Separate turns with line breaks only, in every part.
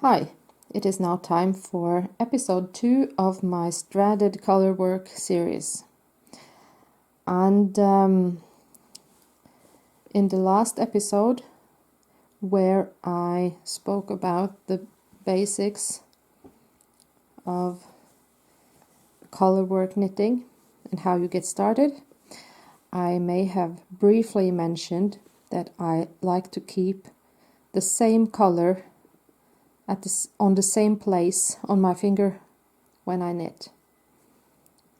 Hi, it is now time for episode 2 of my Stranded Colorwork series. And in the last episode, where I spoke about the basics of colorwork knitting and how you get started, I may have briefly mentioned that I like to keep the same color on the same place on my finger when I knit,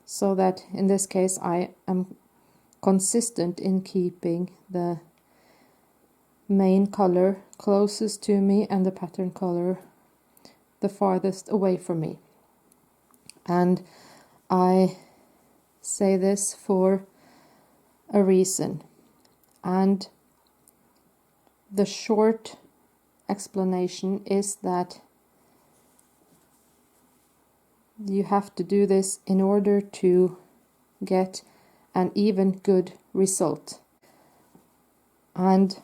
so that in this case I am consistent in keeping the main color closest to me and the pattern color the farthest away from me. And I say this for a reason, and the short explanation is that you have to do this in order to get an even good result. And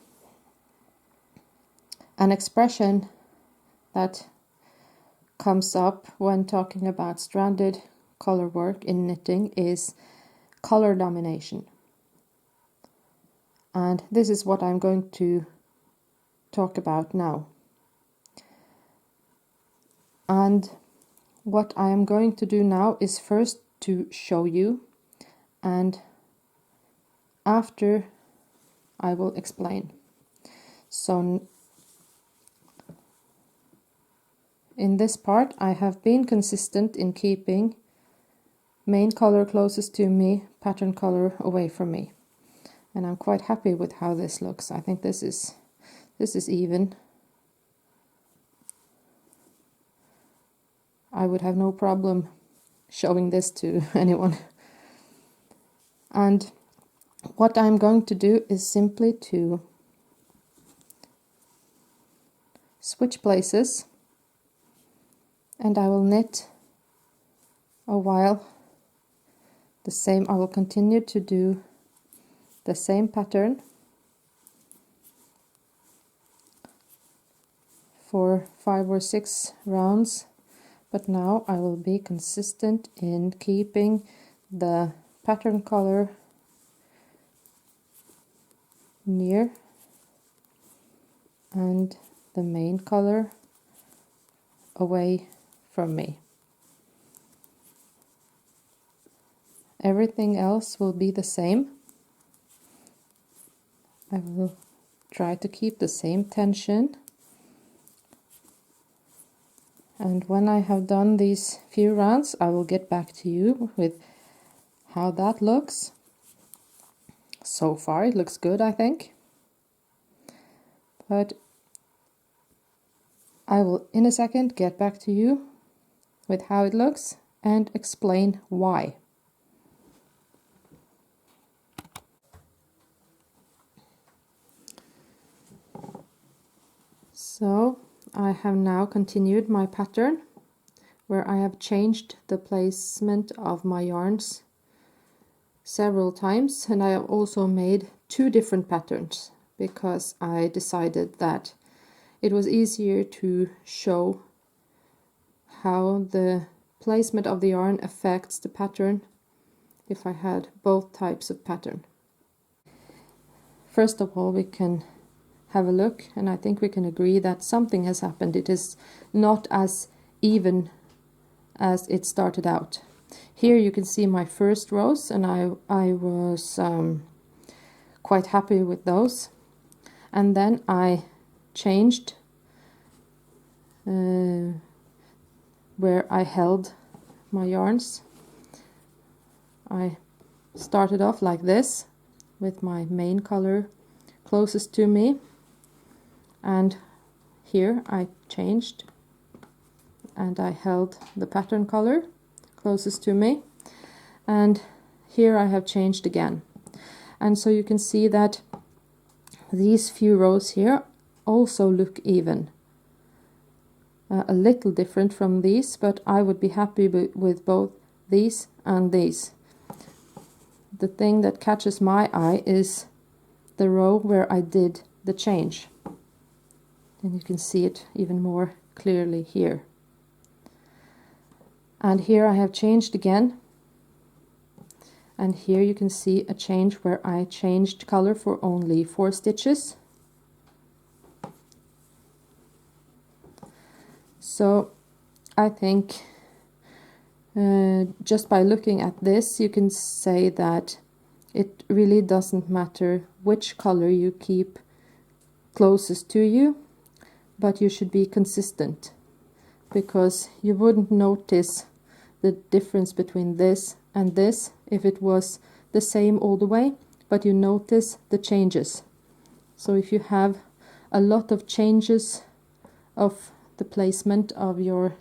an expression that comes up when talking about stranded color work in knitting is color domination. And this is what I'm going to talk about now. And what I am going to do now is first to show you, and after I will explain. So in this part I have been consistent in keeping main color closest to me, pattern color away from me. And I'm quite happy with how this looks. I think this is even. I would have no problem showing this to anyone. And what I'm going to do is simply to switch places, and I will knit a while the same. I will continue to do the same pattern for 5 or 6 rounds, but now I will be consistent in keeping the pattern color near and the main color away from me. Everything else will be the same. I will try to keep the same tension. And when I have done these few rounds, I will get back to you with how that looks. So far it looks good, I think. But I will in a second get back to you with how it looks and explain why. So I have now continued my pattern, where I have changed the placement of my yarns several times, and I have also made 2 different patterns because I decided that it was easier to show how the placement of the yarn affects the pattern if I had both types of pattern. First of all, we can have a look, and I think we can agree that something has happened. It is not as even as it started out. Here you can see my first rows, and I was quite happy with those. And then I changed where I held my yarns. I started off like this with my main color closest to me, and here I changed and I held the pattern color closest to me, and here I have changed again. And so you can see that these few rows here also look even. A little different from these, but I would be happy with both these and these. The thing that catches my eye is the row where I did the change. And you can see it even more clearly here. And here I have changed again, and here you can see a change where I changed color for only 4 stitches. So I think just by looking at this you can say that it really doesn't matter which color you keep closest to you, but you should be consistent, because you wouldn't notice the difference between this and this if it was the same all the way, but you notice the changes. So if you have a lot of changes of the placement of your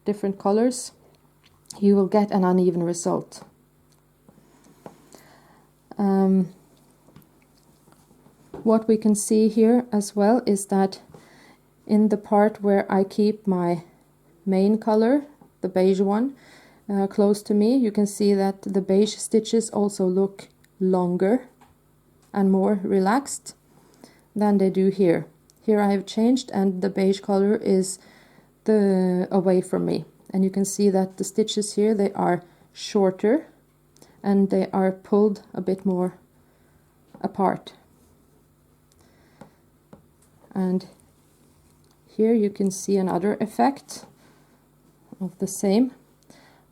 different colors, you will get an uneven result. What we can see here as well is that in the part where I keep my main color, the beige one, close to me, you can see that the beige stitches also look longer and more relaxed than they do here. Here I have changed and the beige color is away from me, and you can see that the stitches here, they are shorter and they are pulled a bit more apart. And here you can see another effect of the same.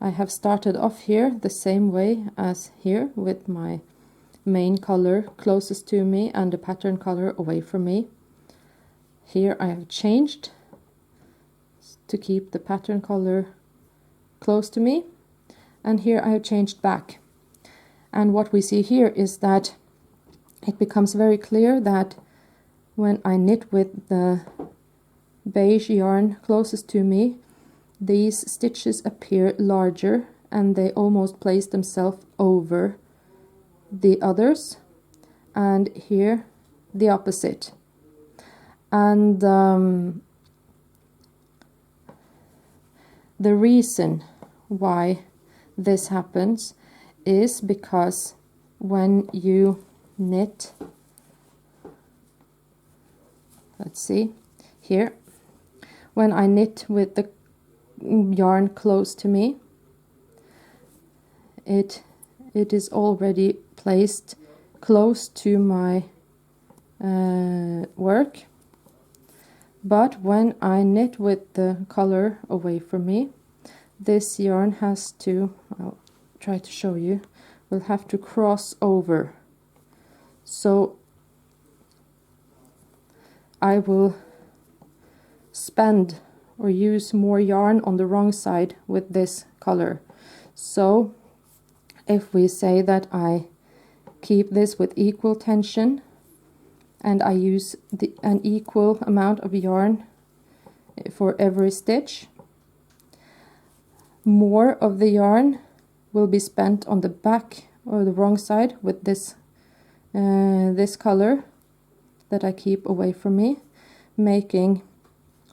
I have started off here the same way as here, with my main color closest to me and the pattern color away from me. Here I have changed to keep the pattern color close to me, and here I have changed back. And what we see here is that it becomes very clear that when I knit with the beige yarn closest to me, these stitches appear larger and they almost place themselves over the others, and here the opposite. And the reason why this happens is because when you knit, let's see here, when I knit with the yarn close to me, it is already placed close to my work. But when I knit with the color away from me, this yarn has to, I'll try to show you, will have to cross over. So I will spend or use more yarn on the wrong side with this color. So if we say that I keep this with equal tension and I use an equal amount of yarn for every stitch, more of the yarn will be spent on the back or the wrong side with this color that I keep away from me, making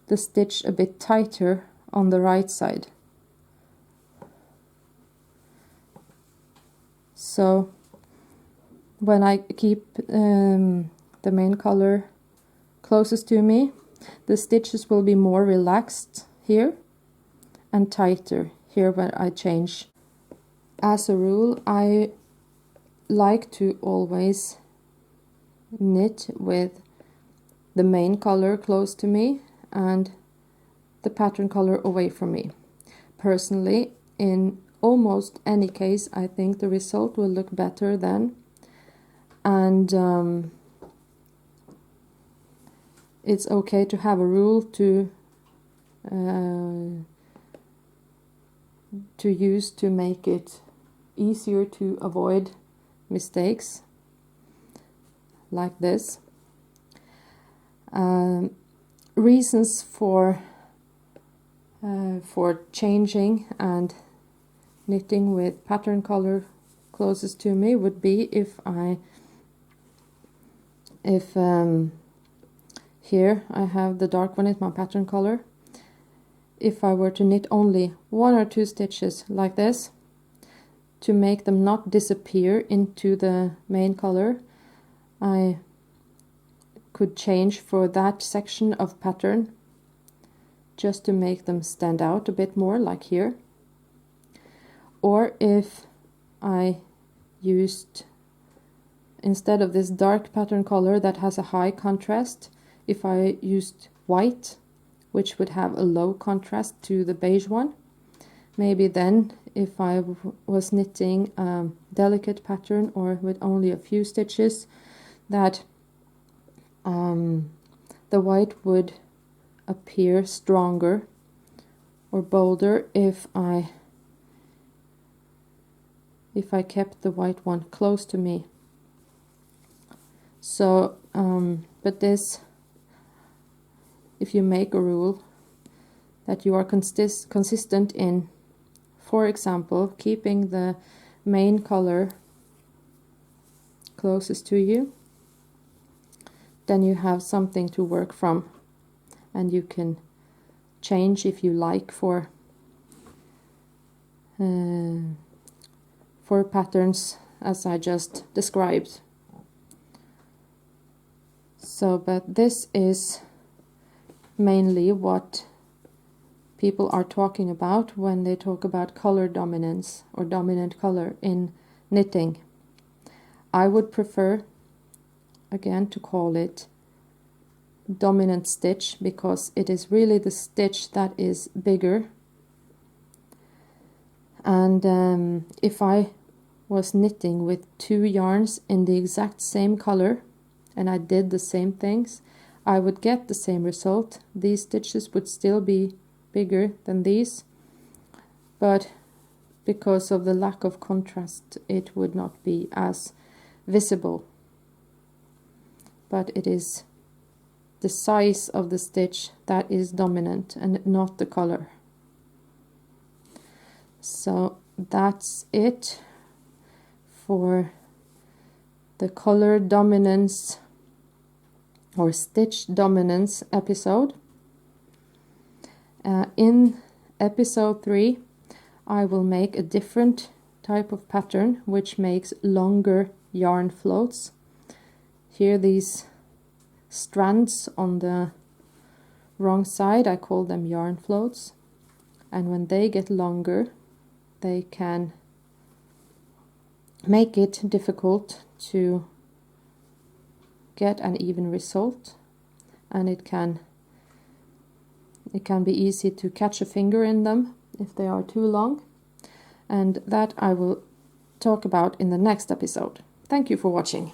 the stitch a bit tighter on the right side. So when I keep the main color closest to me, the stitches will be more relaxed here and tighter here when I change. As a rule, I like to always knit with the main color close to me and the pattern color away from me. Personally, in almost any case, I think the result will look better then, and it's okay to have a rule to use to make it easier to avoid mistakes like this. Reasons for changing and knitting with pattern color closest to me would be if here I have the dark one is my pattern color. If I were to knit only 1 or 2 stitches like this to make them not disappear into the main color, I could change for that section of pattern just to make them stand out a bit more, like here. Or if I used, instead of this dark pattern color that has a high contrast, if I used white, which would have a low contrast to the beige one, maybe then if I was knitting a delicate pattern or with only a few stitches, that the white would appear stronger or bolder if I kept the white one close to me. So, but this, if you make a rule that you are consistent in, for example, keeping the main color closest to you, then you have something to work from, and you can change if you like for patterns as I just described. So, but this is mainly what people are talking about when they talk about color dominance or dominant color in knitting. I would prefer, again, to call it dominant stitch, because it is really the stitch that is bigger. And if I was knitting with two yarns in the exact same color and I did the same things, I would get the same result. These stitches would still be bigger than these, but because of the lack of contrast, it would not be as visible. But it is the size of the stitch that is dominant and not the color. So that's it for the color dominance or stitch dominance episode. In episode 3, I will make a different type of pattern which makes longer yarn floats. Here, these strands on the wrong side, I call them yarn floats, and when they get longer, they can make it difficult to get an even result, and it can be easy to catch a finger in them if they are too long, and that I will talk about in the next episode. Thank you for watching.